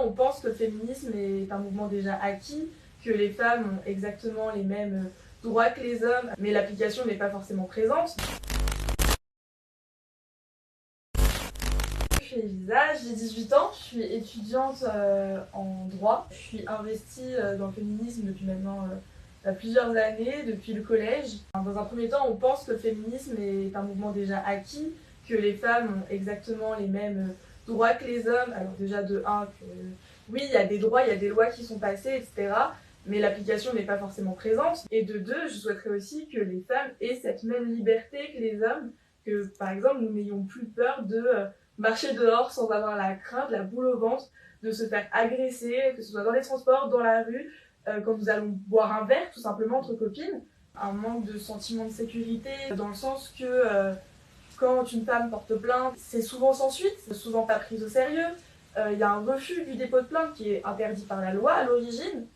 On pense que le féminisme est un mouvement déjà acquis, que les femmes ont exactement les mêmes droits que les hommes, mais l'application n'est pas forcément présente. Je suis Elisa, j'ai 18 ans, je suis étudiante en droit. Je suis investie dans le féminisme depuis maintenant plusieurs années, depuis le collège. Dans un premier temps, on pense que le féminisme est un mouvement déjà acquis, que les femmes ont exactement les mêmes droits que les hommes. Alors déjà de un, que oui, il y a des droits, il y a des lois qui sont passées, etc. Mais l'application n'est pas forcément présente. Et de deux, je souhaiterais aussi que les femmes aient cette même liberté que les hommes, que par exemple nous n'ayons plus peur de marcher dehors sans avoir la crainte, la boule au ventre, de se faire agresser, que ce soit dans les transports, dans la rue, quand nous allons boire un verre, tout simplement entre copines. Un manque de sentiment de sécurité, dans le sens que quand une femme porte plainte, c'est souvent sans suite, c'est souvent pas pris au sérieux. Il y a un refus du dépôt de plainte qui est interdit par la loi à l'origine.